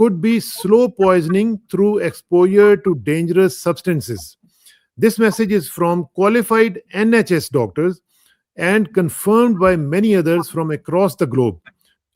"could be slow poisoning through exposure to dangerous substances. This message is from qualified NHS doctors and confirmed by many others from across the globe."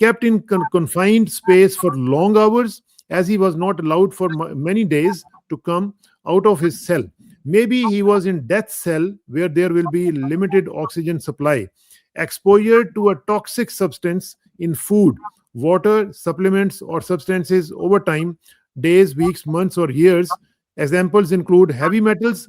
kept in confined space for long hours as he was not allowed for many days to come out of his cell. Maybe he was in death cell where there will be limited oxygen supply. Exposure to a toxic substance in food, water, supplements or substances over time, days, weeks, months or years. Examples include heavy metals,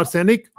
arsenic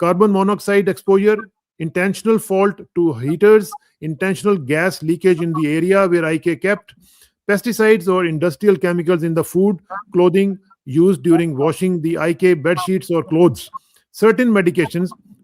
carbon monoxide exposure, intentional fault to heaters, intentional gas leakage in the area where IK kept, pesticides or industrial chemicals in the food, clothing used during washing the IK bed sheets or clothes, certain medications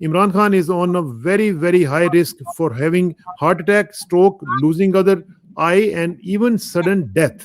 Imran Khan is on a very, very high risk for having heart attack, stroke, losing other eye and even sudden death.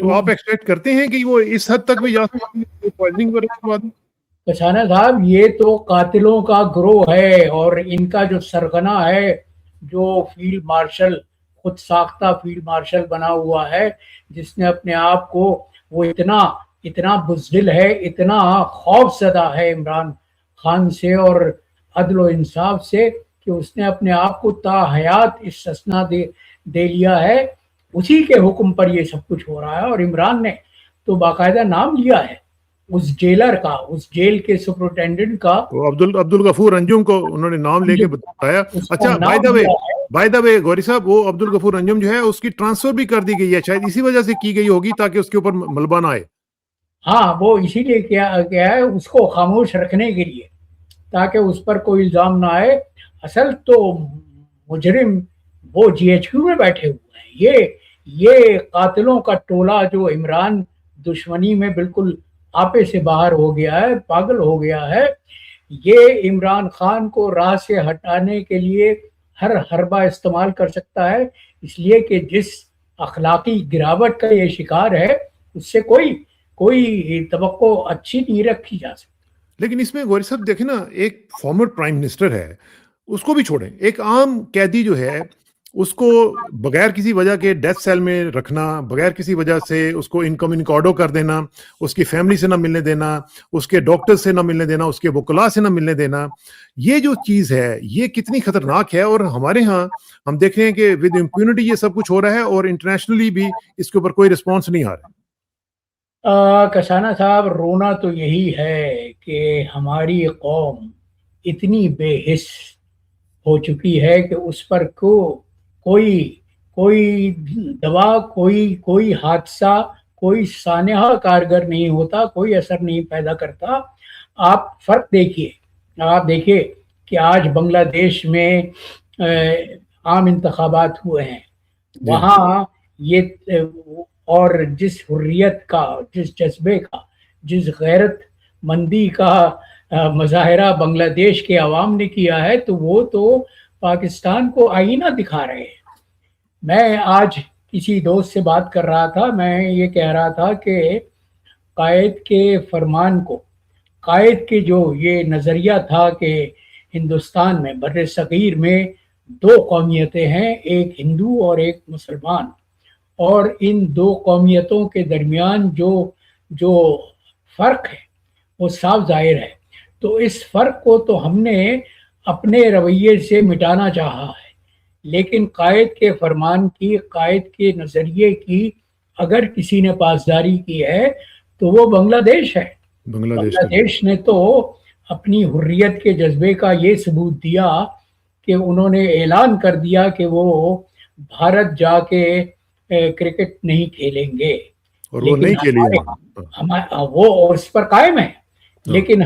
تو آپ expect کرتے ہیں کہ وہ اس حد تک بھی جا سکتے ہیں پوائزننگ وغیرہ کے بعد؟ کسانہ صاحب یہ تو قاتلوں کا گروہ ہے، اور ان کا جو سرغنہ ہے، جو فیلڈ مارشل، خود ساختہ فیلڈ مارشل بنا ہوا ہے، جس نے اپنے آپ کو، وہ اتنا بزدل ہے، اتنا خوف زدہ ہے عمران خان سے اور عدل و انصاف سے، کہ اس نے اپنے آپ کو تا حیات اس سسنا دے لیا ہے. اسی کے حکم پر یہ سب کچھ ہو رہا ہے. اور عمران نے تو باقاعدہ نام لیا ہے اس جیلر کا، اس جیل کے سپرنٹینڈنٹ کا. تو عبد الغفور انجم کو انہوں نے نام لے کے بتایا. اس کا اچھا، نام لیا ہے. بائی دا وے گوری صاحب، وہ عبد الغفور انجم جو ہے اس کی ٹرانسفر بھی کر دی گئی ہے، شاید اسی وجہ سے کی گئی ہوگی تاکہ اس کے اوپر ملبہ نہ آئے. ہاں، وہ اسی لیے کیا ہے، اس کو خاموش رکھنے کے لیے، تاکہ اس پر کوئی الزام نہ آئے. اصل تو مجرم وہ جی ایچ کیو میں بیٹھے ہوئے ہیں. یہ قاتلوں کا ٹولہ جو عمران دشمنی میں بالکل آپے سے باہر ہو گیا ہے، پاگل ہو گیا ہے. یہ عمران خان کو راہ سے ہٹانے کے لیے ہر حربہ استعمال کر سکتا ہے، اس لیے کہ جس اخلاقی گراوٹ کا یہ شکار ہے، اس سے کوئی توقع اچھی نہیں رکھی جا سکتی. لیکن اس میں گوری صاحب دیکھیں نا، ایک فارمر پرائم منسٹر ہے، اس کو بھی چھوڑیں، ایک عام قیدی جو ہے اس کو بغیر کسی وجہ کے ڈیتھ سیل میں رکھنا، بغیر کسی وجہ سے اس کو انکمنکاڈو کر دینا، اس کی فیملی سے نہ ملنے دینا، اس کے ڈاکٹر سے نہ ملنے دینا، اس کے وکلاء سے نہ ملنے دینا، یہ جو چیز ہے یہ کتنی خطرناک ہے. اور ہمارے ہاں ہم دیکھ رہے ہیں کہ ود امپیونٹی یہ سب کچھ ہو رہا ہے، اور انٹرنیشنلی بھی اس کے اوپر کوئی رسپانس نہیں آ رہا. کسانہ صاحب، رونا تو یہی ہے کہ ہماری قوم اتنی بے حس ہو چکی ہے کہ اس پر کوئی دوا، کوئی حادثہ، کوئی سانحہ کارگر نہیں ہوتا، کوئی اثر نہیں پیدا کرتا. آپ فرق دیکھیے، آپ دیکھیے کہ آج بنگلہ دیش میں عام انتخابات ہوئے ہیں. وہاں یہ اور جس حریت کا، جس جذبے کا، جس غیرت مندی کا مظاہرہ بنگلہ دیش کے عوام نے کیا ہے، تو وہ تو پاکستان کو آئینہ دکھا رہے ہیں. میں آج کسی دوست سے بات کر رہا تھا، میں یہ کہہ رہا تھا کہ قائد کے فرمان کو، قائد کے جو یہ نظریہ تھا کہ ہندوستان میں، بر صغیر میں دو قومیتیں ہیں، ایک ہندو اور ایک مسلمان، اور ان دو قومیتوں کے درمیان جو فرق ہے وہ صاف ظاہر ہے. تو اس فرق کو تو ہم نے اپنے رویے سے مٹانا چاہا ہے، لیکن قائد کے فرمان کی، قائد کے نظریے کی اگر کسی نے پاسداری کی ہے تو وہ بنگلہ دیش ہے. بنگلہ دیش نے تو اپنی حریت کے جذبے کا یہ ثبوت دیا کہ انہوں نے اعلان کر دیا کہ وہ بھارت جا کے کرکٹ نہیں کھیلیں گے، اور وہ نہیں کھیلی، وہ اس پر قائم ہے. لیکن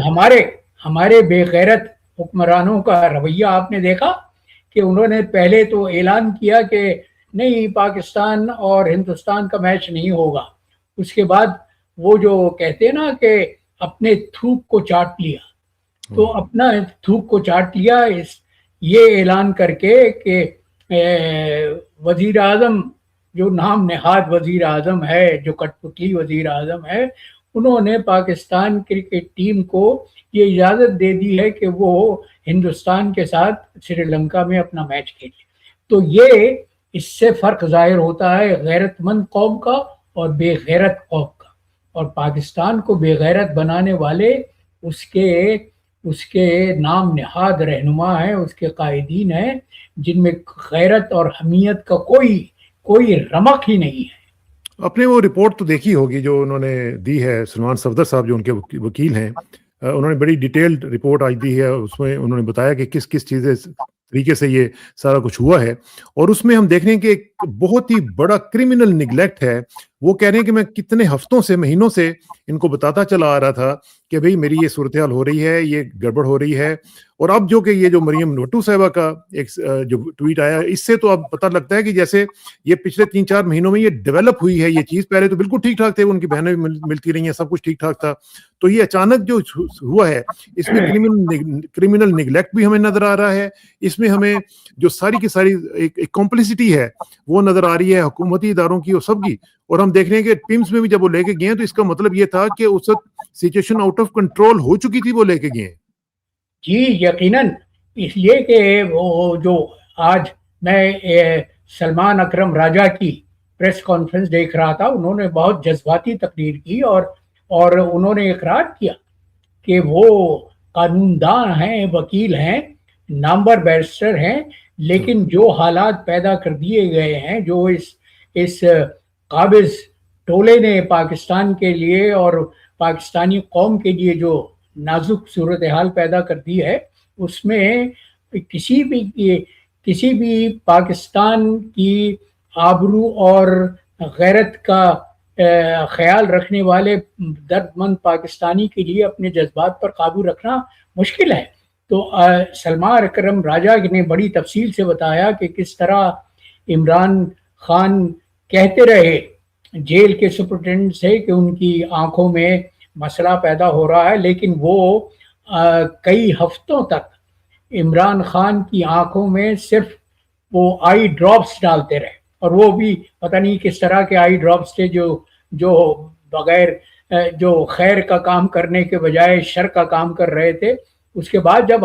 ہمارے بے غیرت حکمرانوں کا رویہ آپ نے دیکھا کہ انہوں نے پہلے تو اعلان کیا کہ نہیں، پاکستان اور ہندوستان کا میچ نہیں ہوگا. اس کے بعد وہ جو کہتے ہیں نا کہ اپنے تھوک کو چاٹ لیا، تو اپنا تھوک کو چاٹ لیا یہ اعلان کر کے کہ وزیر اعظم، جو نام نہاد وزیر اعظم ہے، جو کٹ پتلی وزیر اعظم ہے، انہوں نے پاکستان کرکٹ ٹیم کو یہ اجازت دے دی ہے کہ وہ ہندوستان کے ساتھ سری لنکا میں اپنا میچ کھیلے. تو یہ اس سے فرق ظاہر ہوتا ہے غیرت مند قوم کا اور بے غیرت قوم کا. اور پاکستان کو بے غیرت بنانے والے اس کے نام نہاد رہنما ہیں، اس کے قائدین ہیں، جن میں غیرت اور حمیت کا کوئی رمق ہی نہیں ہے. اپنے وہ رپورٹ تو دیکھی ہوگی جو انہوں نے دی ہے، سلمان صفدر صاحب جو ان کے وکیل ہیں، انہوں نے بڑی ڈیٹیلڈ رپورٹ آج دی ہے. اس میں انہوں نے بتایا کہ کس چیزیں طریقے سے یہ سارا کچھ ہوا ہے. اور اس میں ہم دیکھ رہے ہیں کہ ایک بہت ہی بڑا کرمنل نگلیکٹ ہے. وہ کہہ رہے ہیں کہ میں کتنے ہفتوں سے، مہینوں سے ان کو بتاتا چلا آ رہا تھا کہ بھئی میری یہ صورتحال ہو رہی ہے، یہ گڑبڑ ہو رہی ہے. اور اب جو کہ یہ جو مریم نوٹو صاحبہ کا ایک جو ٹویٹ آیا، اس سے تو اب پتہ لگتا ہے کہ جیسے یہ پچھلے 3-4 مہینوں میں یہ ڈیولپ ہوئی ہے یہ چیز. پہلے تو بالکل ٹھیک ٹھاک تھے، ان کی بہنیں بھی ملتی رہی ہیں، سب کچھ ٹھیک ٹھاک تھا. تو یہ اچانک جو ہوا ہے، اس میں کرمنل نگلیکٹ بھی ہمیں نظر آ رہا ہے. اس میں ہمیں جو ساری کی ساری ایک کمپلیسٹی ہے وہ نظر آ رہی ہے حکومتی اداروں کی اور سب کی. اور ہم دیکھ رہے ہیں کہ ٹیمز میں بھی جب وہ لے کے گئے ہیں تو اس کا مطلب یہ تھا کہ اس وقت سچویشن آؤٹ آف کنٹرول ہو چکی تھی, وہ لے کے گئے ہیں. جی یقیناً, اس لیے کہ وہ جو آج میں سلمان اکرم راجہ کی پریس کانفرنس دیکھ رہا تھا, انہوں نے بہت جذباتی تقریر کی اور انہوں نے اقرار کیا کہ وہ قانون دان ہیں, وکیل ہیں, نامور بیرسٹر ہیں, لیکن جو حالات پیدا کر دیے گئے ہیں, جو اس قابض ٹولے نے پاکستان کے لیے اور پاکستانی قوم کے لیے جو نازک صورتحال پیدا کر دی ہے, اس میں کسی بھی پاکستان کی آبرو اور غیرت کا خیال رکھنے والے درد مند پاکستانی کے لیے اپنے جذبات پر قابو رکھنا مشکل ہے. تو سلمان اکرم راجہ نے بڑی تفصیل سے بتایا کہ کس طرح عمران خان کہتے رہے جیل کے سپرنٹینڈنٹ سے کہ ان کی آنکھوں میں مسئلہ پیدا ہو رہا ہے, لیکن وہ کئی ہفتوں تک عمران خان کی آنکھوں میں صرف وہ آئی ڈراپس ڈالتے رہے, اور وہ بھی پتہ نہیں کس طرح کے آئی ڈراپس تھے جو بغیر جو خیر کا کام کرنے کے بجائے شر کا کام کر رہے تھے. اس کے بعد جب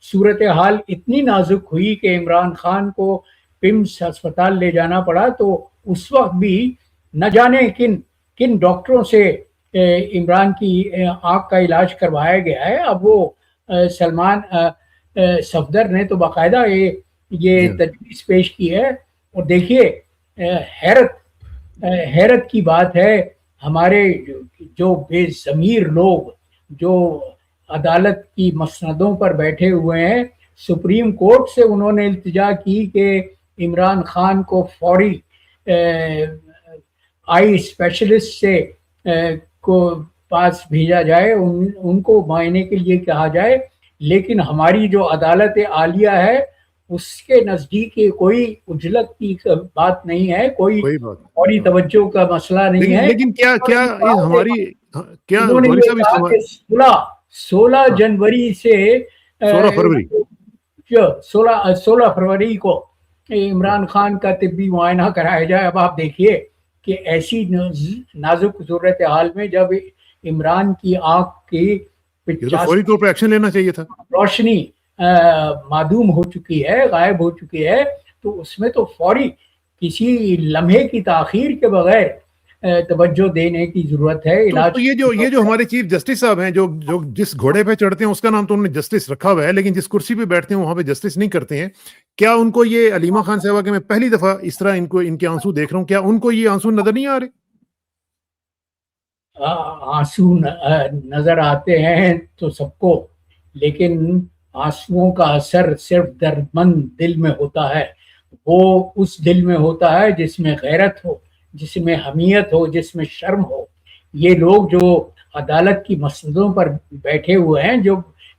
صورتحال اتنی نازک ہوئی کہ عمران خان کو پمس ہسپتال لے جانا پڑا, تو اس وقت بھی نہ جانے کن ڈاکٹروں سے عمران کی آنکھ کا علاج کروایا گیا ہے. اب وہ سلمان صفدر نے تو باقاعدہ یہ تجویز پیش کی ہے, اور دیکھیے حیرت کی بات ہے, ہمارے جو بے ضمیر لوگ جو عدالت کی مسندوں پر بیٹھے ہوئے ہیں, سپریم کورٹ سے انہوں نے التجا کی کہ عمران خان کو فوری آئی اسپیشلسٹ سے کو پاس بھیجا جائے, ان کو معائنے کے لیے کہا جائے, لیکن ہماری جو عدالت عالیہ ہے اس کے نزدیک کوئی عجلت کی بات نہیں ہے, کوئی فوری توجہ کا مسئلہ نہیں ہے. لیکن کیا ہماری انہوں نے یہ کہا کہ 16 جنوری سے 16 فروری کو عمران خان کا طبی معائنہ کرایا جائے. اب آپ دیکھیے کہ ایسی نازک صورتحال میں جب عمران کی آنکھ کی فوری طور پر ایکشن لینا چاہیے تھا, روشنی معدوم ہو چکی ہے, غائب ہو چکی ہے, تو اس میں تو فوری کسی لمحے کی تاخیر کے بغیر توجہ دینے کی ضرورت ہے. علاج تو یہ جو ہمارے چیف جسٹس صاحب ہیں, جو جس گھوڑے پہ چڑھتے ہیں اس کا نام تو انہوں نے جسٹس رکھا ہوا ہے, لیکن جس کرسی پہ بیٹھتے ہیں وہاں پہ جسٹس نہیں کرتے ہیں. کیا ان کو یہ علیمہ خان صاحبہ کہ میں پہلی دفعہ اس طرح ان کے آنسو دیکھ رہا ہوں, کیا ان کو یہ آنسو نظر نہیں آ رہے؟ آنسو نظر آتے ہیں تو سب کو, لیکن آنسوؤں کا اثر صرف درد مند دل میں ہوتا ہے. وہ اس دل میں ہوتا ہے جس میں غیرت ہو, جس میں حمیت ہو, جس میں شرم ہو. یہ لوگ جو عدالت کی مسندوں پر بیٹھے ہوئے ہیں, جو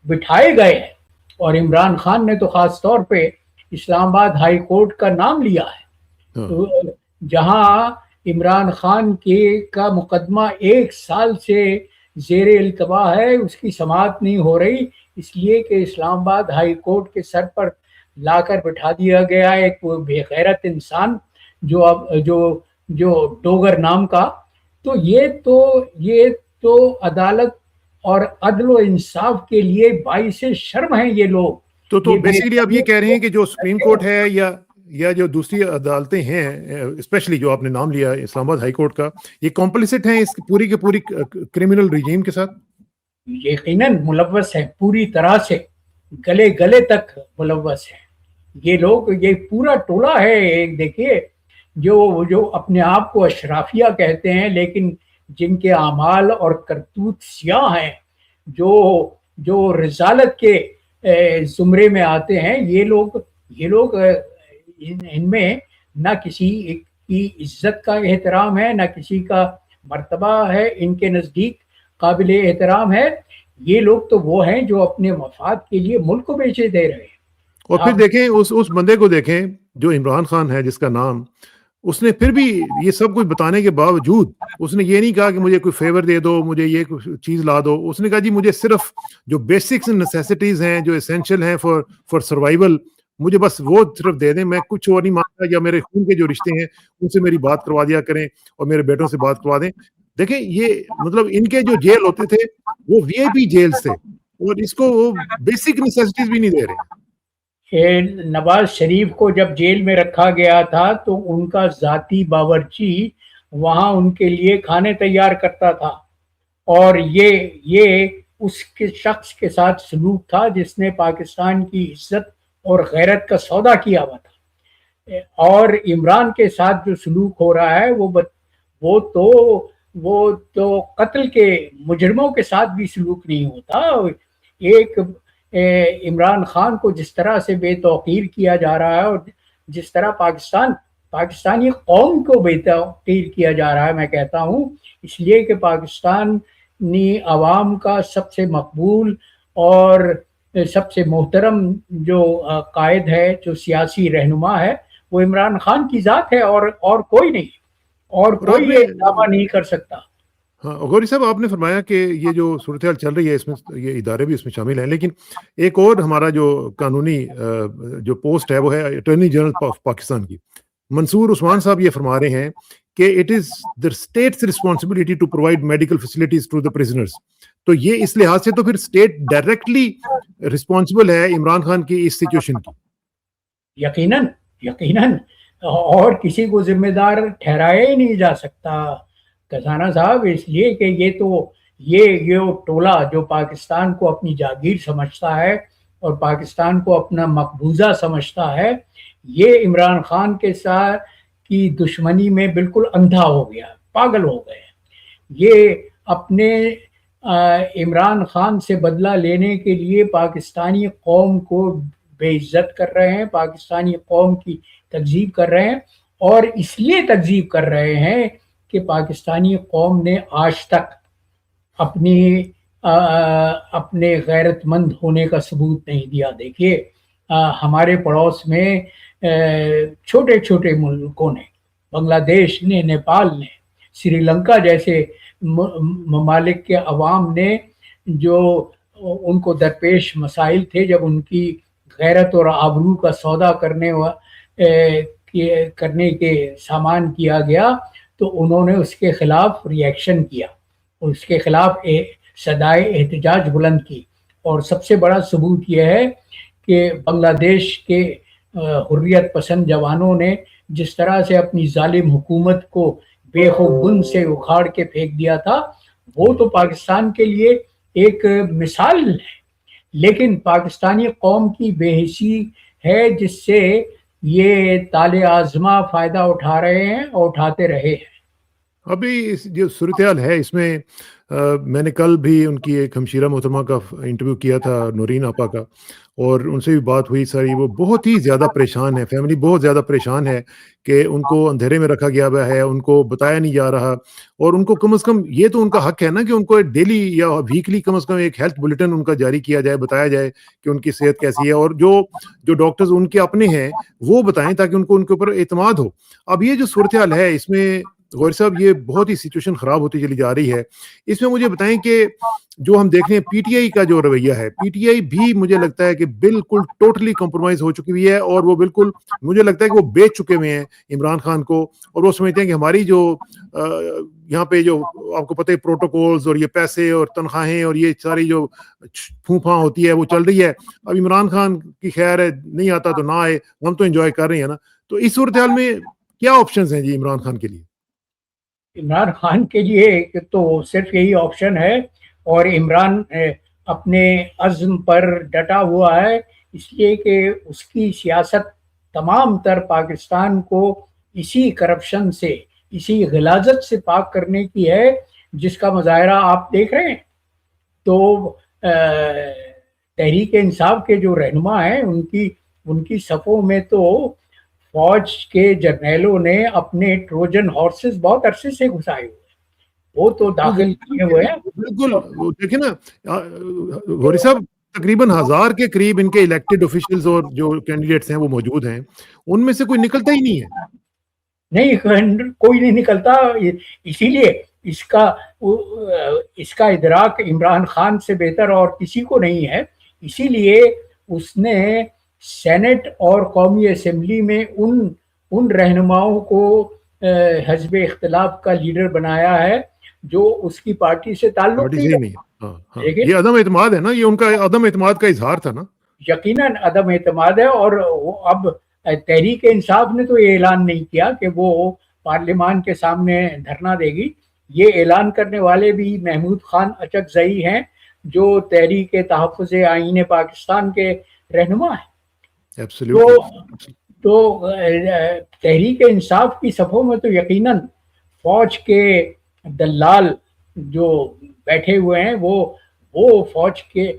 بٹھائے گئے ہیں, اور عمران خان نے تو خاص طور پہ اسلام آباد ہائی کورٹ کا نام لیا ہے, جہاں عمران خان کا مقدمہ 1 سال سے زیر التوا ہے, اس کی سماعت نہیں ہو رہی, اس لیے کہ اسلام آباد ہائی کورٹ کے سر پر لا کر بٹھا دیا گیا ہے ایک بے غیرت انسان جو ڈوگر نام کا. تو یہ تو عدالت اور عدل و انصاف کے لیے باعث شرم ہیں یہ لوگ. تو بیسیکلی آپ یہ کہہ رہے ہیں کہ جو سپریم کورٹ ہے یا جو دوسری عدالتیں ہیں, اسپیشلی جو آپ نے نام لیا اسلام آباد ہائی کورٹ کا, یہ کمپلیسٹ ہیں اس پوری کے پوری کرمنل رجیم کے ساتھ؟ یقیناً ملوث ہے, پوری طرح سے گلے تک ملوث ہے یہ لوگ. یہ پورا ٹولہ ہے. دیکھیے جو اپنے آپ کو اشرافیہ کہتے ہیں, لیکن جن کے اعمال اور کرتوت سیاہ ہیں, جو رسالت کے زمرے میں آتے ہیں, یہ لوگ ان میں نہ کسی کی عزت کا احترام ہے, نہ کسی کا مرتبہ ہے ان کے نزدیک قابل احترام ہے. یہ لوگ تو وہ ہیں جو اپنے مفاد کے لیے ملک کو بیچے دے رہے ہیں. اور پھر دیکھیں اس بندے کو دیکھیں جو عمران خان ہے جس کا نام, اس نے پھر بھی یہ سب کچھ بتانے کے باوجود اس نے یہ نہیں کہا کہ مجھے کوئی فیور دے دو, مجھے یہ چیز لا دو. اس نے کہا جی مجھے صرف جو بیسکس نیسیسٹیز ہیں, جو اسینشل ہیں فار سروائیول, مجھے بس وہ صرف دے دیں, میں کچھ اور نہیں مانگتا, یا میرے خون کے جو رشتے ہیں ان سے میری بات کروا دیا کریں اور میرے بیٹوں سے بات کروا دیں. دیکھیں یہ مطلب ان کے جو جیل ہوتے تھے وہ وی آئی پی جیلز تھے, اور اس کو وہ بیسک نیسیسٹیز بھی نہیں دے رہے. نواز شریف کو جب جیل میں رکھا گیا تھا تو ان کا ذاتی باورچی وہاں ان کے لیے کھانے تیار کرتا تھا, اور یہ اس کے شخص کے ساتھ سلوک تھا جس نے پاکستان کی عزت اور غیرت کا سودا کیا ہوا تھا. اور عمران کے ساتھ جو سلوک ہو رہا ہے وہ تو قتل کے مجرموں کے ساتھ بھی سلوک نہیں ہوتا. ایک عمران خان کو جس طرح سے بے توقیر کیا جا رہا ہے, اور جس طرح پاکستانی قوم کو بے توقیر کیا جا رہا ہے, میں کہتا ہوں اس لیے کہ پاکستانی عوام کا سب سے مقبول اور سب سے محترم جو قائد ہے, جو سیاسی رہنما ہے, وہ عمران خان کی ذات ہے, اور کوئی نہیں, اور کوئی یہ دعویٰ نہیں کر سکتا. ہاں غوری صاحب, آپ نے فرمایا کہ یہ جو صورتحال چل رہی ہے اس میں یہ ادارے بھی اس میں شامل ہیں, لیکن ایک اور ہمارا جو قانونی جو پوسٹ ہے وہ ہے اٹارنی جنرل آف پاکستان کی. منصور عثمان صاحب یہ فرما رہے ہیں کہ it is the state's responsibility to provide medical facilities to the prisoners. تو یہ اس لحاظ سے تو پھر اسٹیٹ ڈائریکٹلی رسپانسبل ہے عمران خان کی اس سچویشن کی. یقیناً, اور کسی کو ذمہ دار ٹھہرایا ہی نہیں جا سکتا کسانہ صاحب, اس لیے کہ یہ ٹولہ جو پاکستان کو اپنی جاگیر سمجھتا ہے اور پاکستان کو اپنا مقبوضہ سمجھتا ہے, یہ عمران خان کے ساتھ کی دشمنی میں بالکل اندھا ہو گیا, پاگل ہو گئے. یہ اپنے عمران خان سے بدلہ لینے کے لیے پاکستانی قوم کو بے عزت کر رہے ہیں, پاکستانی قوم کی تکذیب کر رہے ہیں, اور اس لیے تکذیب کر رہے ہیں کہ پاکستانی قوم نے آج تک اپنے غیرت مند ہونے کا ثبوت نہیں دیا. دیکھیے ہمارے پڑوس میں چھوٹے چھوٹے ملکوں نے, بنگلہ دیش نے, نیپال نے, سری لنکا جیسے ممالک کے عوام نے, جو ان کو درپیش مسائل تھے, جب ان کی غیرت اور آبرو کا سودا کرنے کے سامان کیا گیا, تو انہوں نے اس کے خلاف ریئیکشن کیا, اس کے خلاف صدائے احتجاج بلند کی. اور سب سے بڑا ثبوت یہ ہے کہ بنگلہ دیش کے حریت پسند جوانوں نے جس طرح سے اپنی ظالم حکومت کو بے بن سے اکھاڑ کے پھینک دیا تھا, وہ تو پاکستان کے لیے ایک مثال ہے. لیکن پاکستانی قوم کی بے حسی ہے جس سے یہ طال آزما فائدہ اٹھا رہے ہیں اور اٹھاتے رہے ہیں. ابھی جو صورتحال ہے اس میں میں نے کل بھی ان کی ایک ہمشیرہ محترمہ کا انٹرویو کیا تھا, نورین آپا کا, اور ان سے بھی بات ہوئی ساری. وہ بہت ہی زیادہ پریشان ہے, فیملی بہت زیادہ پریشان ہے کہ ان کو اندھیرے میں رکھا گیا ہوا ہے, ان کو بتایا نہیں جا رہا, اور ان کو کم از کم یہ تو ان کا حق ہے نا کہ ان کو ڈیلی یا ویکلی کم از کم ایک ہیلتھ بلیٹن ان کا جاری کیا جائے, بتایا جائے کہ ان کی صحت کیسی ہے, اور جو ڈاکٹرز ان کے اپنے ہیں وہ بتائیں تاکہ ان کو ان کے اوپر اعتماد ہو. اب یہ جو صورتحال ہے اس میں غور صاحب یہ بہت ہی سچویشن خراب ہوتی چلی جا رہی ہے. اس میں مجھے بتائیں کہ جو ہم دیکھ رہے ہیں پی ٹی آئی کا جو رویہ ہے, پی ٹی آئی بھی مجھے لگتا ہے کہ بالکل ٹوٹلی کمپرومائز ہو چکی ہوئی ہے, اور وہ بالکل مجھے لگتا ہے کہ وہ بیچ چکے ہوئے ہیں عمران خان کو, اور وہ سمجھتے ہیں کہ ہماری جو یہاں پہ جو آپ کو پتہ ہے پروٹوکولز اور یہ پیسے اور تنخواہیں اور یہ ساری جو پھونپھاں ہوتی ہے وہ چل رہی ہے. اب عمران خان کی خیر ہے, نہیں آتا تو نہ آئے, ہم تو انجوائے کر رہے ہیں نا. تو اس صورتحال میں کیا آپشنز ہیں جی عمران خان کے لیے؟ عمران خان کے لیے تو صرف یہی آپشن ہے, اور عمران اپنے عزم پر ڈٹا ہوا ہے, اس لیے کہ اس کی سیاست تمام تر پاکستان کو اسی کرپشن سے, اسی غلاظت سے پاک کرنے کی ہے جس کا مظاہرہ آپ دیکھ رہے ہیں. تو تحریک انصاف کے جو رہنما ہیں ان کی صفوں میں تو فوج کے جرنیلوں نے اپنے ٹروجن ہارسز بہت عرصے سے گھسائے ہوئے, وہ تو داخل کیے ہوئے ہیں. بالکل دیکھیں نا غوری صاحب, تقریباً 1000 کے قریب ان کے الیکٹڈ آفیشلز اور جو کینڈیڈیٹس ہیں وہ موجود ہیں, ان میں سے کوئی نکلتا ہی نہیں ہے. نہیں, کوئی نہیں نکلتا. اسی لیے اس کا ادراک عمران خان سے بہتر اور کسی کو نہیں ہے. اسی لیے اس نے سینٹ اور قومی اسمبلی میں ان رہنماؤں کو حزب اختلاف کا لیڈر بنایا ہے جو اس کی پارٹی سے تعلق پارٹی نہیں سے ہی نہیں رکھتا. ہے. ہاں ہاں، لیکن یہ عدم اعتماد ہے نا، یہ ان کا عدم اعتماد کا اظہار تھا نا. یقیناً عدم اعتماد ہے. اور وہ اب تحریک انصاف نے تو یہ اعلان نہیں کیا کہ وہ پارلیمان کے سامنے دھرنا دے گی. یہ اعلان کرنے والے بھی محمود خان اچکزئی ہیں جو تحریک تحفظ آئین پاکستان کے رہنما ہیں. تو ایبسلیوٹلی. تو تحریک انصاف کی صفوں میں تو یقیناً فوج کے دلال جو بیٹھے ہوئے ہیں وہ فوج کے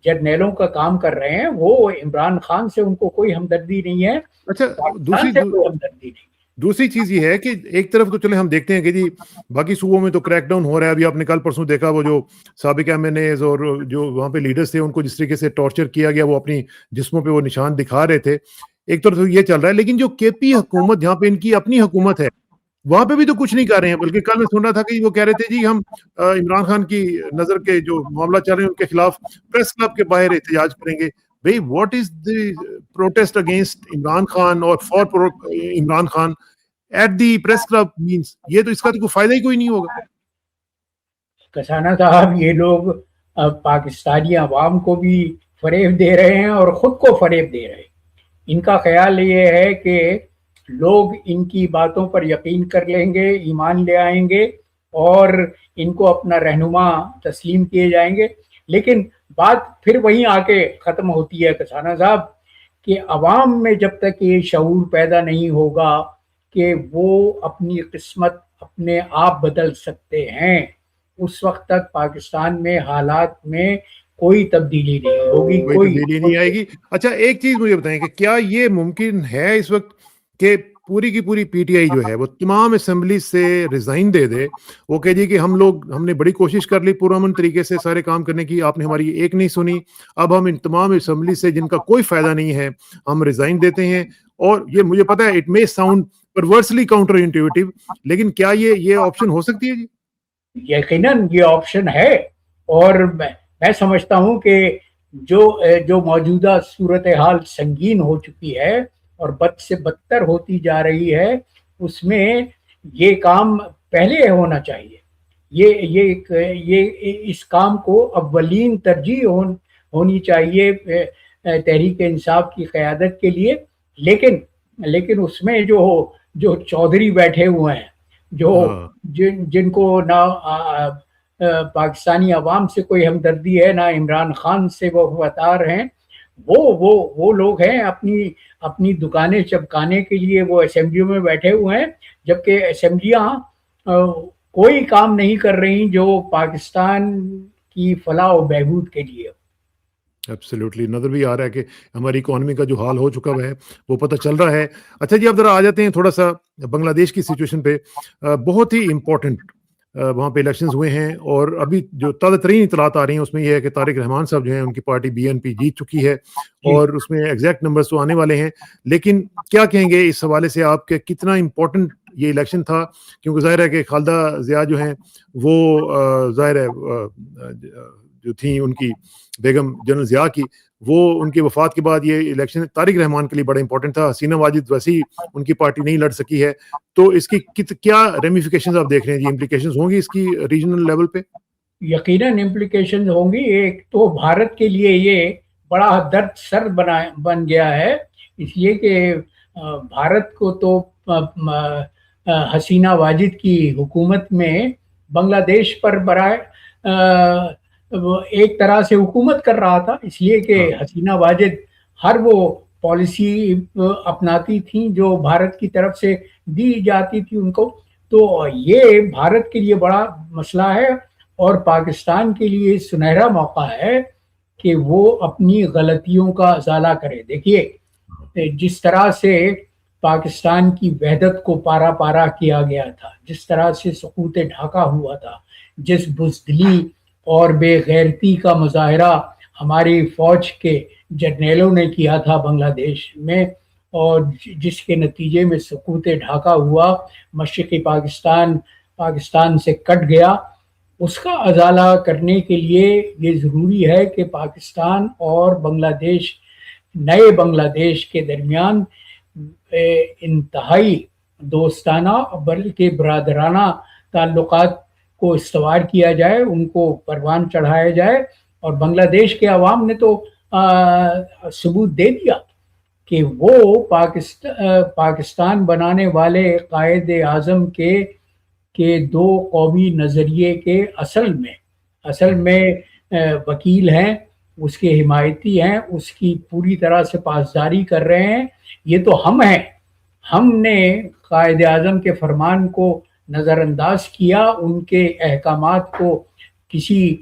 جرنیلوں کا کام کر رہے ہیں. وہ عمران خان سے ان کو کوئی ہمدردی نہیں ہے, اچھا، پاکستان سے کوئی ہمدردی نہیں. دوسری چیز یہ ہے کہ ایک طرف تو چلے ہم دیکھتے ہیں کہ جی باقی صوبوں میں تو کریک ڈاؤن ہو رہا ہے. ابھی آپ نے کل پرسوں دیکھا وہ جو سابق ایم این ایز اور جو وہاں پہ لیڈرز تھے ان کو جس طریقے سے ٹارچر کیا گیا, وہ اپنی جسموں پہ وہ نشان دکھا رہے تھے. ایک طرف تو یہ چل رہا ہے, لیکن جو کے پی حکومت جہاں پہ ان کی اپنی حکومت ہے وہاں پہ بھی تو کچھ نہیں کر رہے ہیں. بلکہ کل میں سن رہا تھا کہ وہ کہہ رہے تھے جی ہم عمران خان کی نظر کے جو معاملہ چل رہے ہیں ان کے خلاف پریس کلب کے باہر احتجاج کریں گے. بھئی what is the protest against Imran Khan اور for Imran Khan at the press club means, یہ تو اس کا تو کوئی فائدہ ہی کوئی نہیں ہوگا. کسانہ صاحب, یہ لوگ پاکستانی عوام کو بھی فریب دے رہے ہیں اور خود کو فریب دے رہے ہیں. ان کا خیال یہ ہے کہ لوگ ان کی باتوں پر یقین کر لیں گے, ایمان لے آئیں گے اور ان کو اپنا رہنما تسلیم کیے جائیں گے. لیکن بات پھر وہیں آ کے ختم ہوتی ہے کسانہ صاحب کہ عوام میں جب تک یہ شعور پیدا نہیں ہوگا کہ وہ اپنی قسمت اپنے آپ بدل سکتے ہیں, اس وقت تک پاکستان میں حالات میں کوئی تبدیلی نہیں ہوگی, کوئی تبدیلی نہیں آئے گی. اچھا ایک چیز مجھے بتائیں کہ کیا یہ ممکن ہے اس وقت کہ پوری کی پوری پی ٹی آئی جو ہے وہ تمام اسمبلی سے ریزائن دے دے, وہ کہہ دی کہ ہم نے بڑی کوشش کر لی پرامن طریقے سے سارے کام کرنے کی, آپ نے ہماری ایک نہیں سنی, اب ہم ان تمام اسمبلی سے جن کا کوئی فائدہ نہیں ہے ہم ریزائن دیتے ہیں. اور یہ مجھے پتا ہے اٹ مے ساؤنڈ پرورسلی کاؤنٹر انٹیویٹو, لیکن کیا یہ آپشن ہو سکتی ہے جی؟ یقیناً یہ آپشن ہے. اور میں سمجھتا ہوں کہ جو موجودہ صورتحال سنگین ہو چکی ہے اور بد سے بدتر ہوتی جا رہی ہے, اس میں یہ کام پہلے ہونا چاہیے. یہ اس کام کو اولین ترجیح ہونی چاہیے تحریک انصاف کی قیادت کے لیے. لیکن اس میں جو چودھری بیٹھے ہوئے ہیں, جن کو نہ پاکستانی عوام سے کوئی ہمدردی ہے, نہ عمران خان سے وہ وفادار ہیں, وہ لوگ ہیں اپنی دکانیں چمکانے کے لیے وہ اسمبلیوں میں بیٹھے ہوئے ہیں, جبکہ اسمبلیاں کوئی کام نہیں کر رہی جو پاکستان کی فلاح و بہبود کے لیے. ایبسلیوٹلی, نظر بھی آ رہا ہے کہ ہماری اکانومی کا جو حال ہو چکا ہے وہ پتہ چل رہا ہے. اچھا جی, اب ذرا آ جاتے ہیں تھوڑا سا بنگلہ دیش کی سچویشن پہ. بہت ہی امپورٹنٹ وہاں پہ الیکشنز ہوئے ہیں, اور ابھی جو تازہ ترین اطلاعات آ رہی ہیں اس میں یہ ہے کہ طارق رحمان صاحب جو ہیں ان کی پارٹی بی این پی جیت چکی ہے, اور اس میں ایگزیکٹ نمبرز تو آنے والے ہیں. لیکن کیا کہیں گے اس حوالے سے آپ کہ کتنا امپورٹنٹ یہ الیکشن تھا؟ کیونکہ ظاہر ہے کہ خالدہ ضیاء جو ہیں وہ ظاہر ہے جو تھیں ان کی بیگم جنرل ضیاء کی, وہ ان کی وفات کے بعد یہ الیکشن طارق رحمان کے لیے بڑا امپورٹنٹ تھا. حسینہ واجد ویسے ہی ان کی پارٹی نہیں لڑ سکی ہے, تو اس کی کیا ریمیفیکیشنز آپ دیکھ رہے ہیں جی, امپلیکیشنز ہوں گی اس کی ریجنل لیول پہ؟ یقیناً امپلیکیشنز ہوں گی. ایک تو بھارت کے لیے یہ بڑا درد سر بن گیا ہے, اس لیے کہ بھارت کو تو حسینہ واجد کی حکومت میں بنگلہ دیش پر ایک طرح سے حکومت کر رہا تھا, اس لیے کہ حسینہ واجد ہر وہ پالیسی اپناتی تھیں جو بھارت کی طرف سے دی جاتی تھی ان کو. تو یہ بھارت کے لیے بڑا مسئلہ ہے اور پاکستان کے لیے سنہرا موقع ہے کہ وہ اپنی غلطیوں کا ازالہ کرے. دیکھیے جس طرح سے پاکستان کی وحدت کو پارا پارا کیا گیا تھا, جس طرح سے سقوط ڈھاکہ ہوا تھا, جس بزدلی اور بے غیرتی کا مظاہرہ ہماری فوج کے جرنیلوں نے کیا تھا بنگلہ دیش میں, اور جس کے نتیجے میں سقوط ڈھاکہ ہوا, مشرقی پاکستان سے کٹ گیا, اس کا ازالہ کرنے کے لیے یہ ضروری ہے کہ پاکستان اور بنگلہ دیش نئے بنگلہ دیش کے درمیان انتہائی دوستانہ بلکہ برادرانہ تعلقات کو استوار کیا جائے، ان کو پروان چڑھایا جائے. اور بنگلہ دیش کے عوام نے تو ثبوت دے دیا کہ وہ پاکستان بنانے والے قائد اعظم کے دو قومی نظریے کے اصل میں وکیل ہیں، اس کے حمایتی ہیں، اس کی پوری طرح سے پاسداری کر رہے ہیں. یہ تو ہم نے قائد اعظم کے فرمان کو نظر انداز کیا، ان کے احکامات کو کسی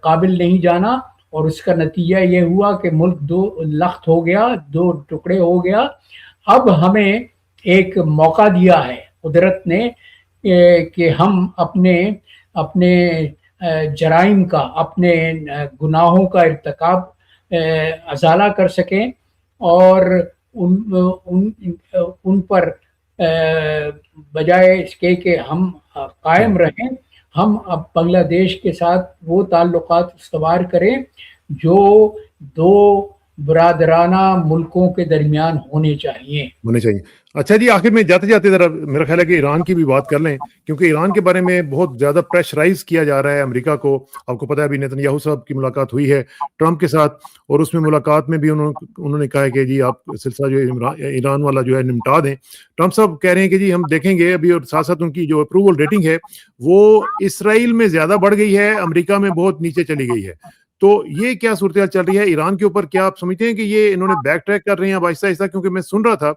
قابل نہیں جانا، اور اس کا نتیجہ یہ ہوا کہ ملک دو لخت ہو گیا، دو ٹکڑے ہو گیا. اب ہمیں ایک موقع دیا ہے قدرت نے کہ ہم اپنے جرائم کا، اپنے گناہوں کا ارتکاب ازالہ کر سکیں اور ان پر بجائے اس کے کہ ہم قائم رہیں، ہم اب بنگلہ دیش کے ساتھ وہ تعلقات استوار کریں جو دو برادرانہ ملکوں کے درمیان ہونے چاہیے. اچھا جی، آخر میں جاتے جاتے ذرا میرا خیال ہے کہ ایران کی بھی بات کر لیں، کیونکہ ایران کے بارے میں بہت زیادہ پریشرائز کیا جا رہا ہے امریکہ کو. آپ کو پتا ہے ابھی نیتن یاہو صاحب کی ملاقات ہوئی ہے ٹرمپ کے ساتھ، اور اس میں ملاقات میں بھی انہوں نے کہا ہے کہ جی آپ سلسلہ جو ایران والا جو ہے نمٹا دیں. ٹرمپ صاحب کہہ رہے ہیں کہ جی ہم دیکھیں گے ابھی، اور ساتھ ساتھ ان کی جو اپروول ریٹنگ ہے وہ اسرائیل میں زیادہ بڑھ گئی ہے، امریکہ میں بہت نیچے چلی گئی ہے. تو یہ کیا صورتحال چل رہی ہے ایران کے اوپر؟ کیا آپ سمجھتے ہیں کہ یہ انہوں نے بیک ٹریک کر رہے ہیں اب آہستہ آہستہ؟ کیونکہ میں سن رہا تھا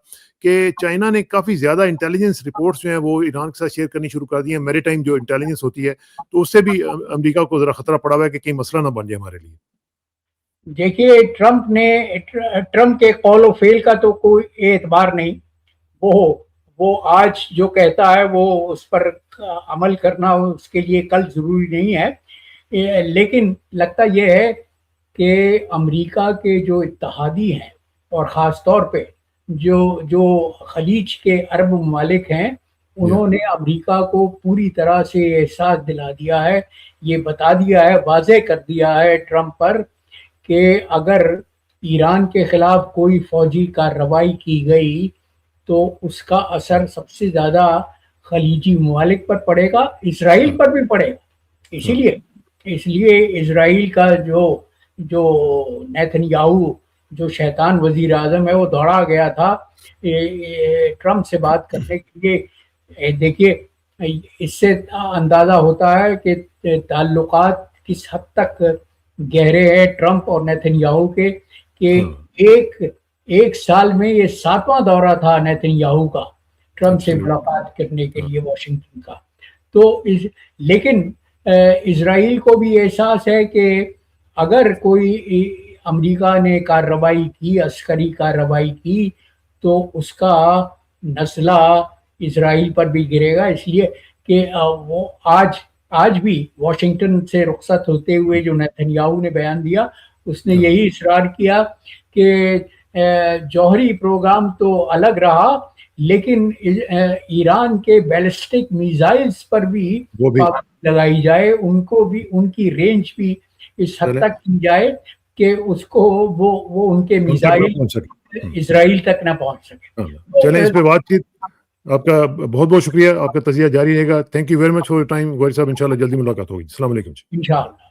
کہ چائنا نے کافی زیادہ انٹیلیجنس رپورٹس جو ہیں وہ ایران کے ساتھ شیئر کرنی شروع کر دی ہیں، میری ٹائم جو انٹیلیجنس ہوتی ہے، تو اس سے بھی امریکہ کو ذرا خطرہ پڑا ہوا ہے کہ کہیں مسئلہ نہ بن جائے ہمارے لیے. دیکھیے، ٹرمپ کے قول و فعل کا تو کوئی اعتبار نہیں. وہ آج جو کہتا ہے وہ اس پر عمل کرنا اس کے لیے کل ضروری نہیں ہے. لیکن لگتا یہ ہے کہ امریکہ کے جو اتحادی ہیں، اور خاص طور پہ جو خلیج کے عرب ممالک ہیں، انہوں نے امریکہ کو پوری طرح سے احساس دلا دیا ہے، یہ بتا دیا ہے، واضح کر دیا ہے ٹرمپ پر کہ اگر ایران کے خلاف کوئی فوجی کارروائی کی گئی تو اس کا اثر سب سے زیادہ خلیجی ممالک پر پڑے گا، اسرائیل پر بھی پڑے گا. اس لیے اسرائیل کا جو نیتن یاہو جو شیطان وزیر اعظم ہے، وہ دوڑا گیا تھا ٹرمپ سے بات کرنے کے لیے. دیکھیے، اس سے اندازہ ہوتا ہے کہ تعلقات کس حد تک گہرے ہیں ٹرمپ اور نیتن یاہو کے، کہ ایک سال میں یہ 7واں دورہ تھا نیتن یاہو کا ٹرمپ سے ملاقات کرنے کے لیے واشنگٹن کا. تو لیکن اسرائیل کو بھی احساس ہے کہ اگر کوئی امریکہ نے کارروائی کی، عسکری کارروائی کی، تو اس کا نزلہ اسرائیل پر بھی گرے گا. اس لیے کہ وہ آج بھی واشنگٹن سے رخصت ہوتے ہوئے جو نیتن یاہو نے بیان دیا، اس نے یہی اصرار کیا کہ جوہری پروگرام تو الگ رہا، لیکن ایران کے بیلسٹک میزائلز پر بھی پابندی لگائی جائے، ان کو بھی، ان کی رینج بھی اس حد تک کی جائے کہ اس کو وہ ان کے میزائل اسرائیل تک نہ پہنچ سکے. چلیں، اس پہ بات چیت آپ کا بہت بہت شکریہ، آپ کا تجزیہ جاری رہے گا. Thank you very much for your time Gohari صاحب. انشاءاللہ جلدی ملاقات ہوگی. السلام علیکم. انشاءاللہ.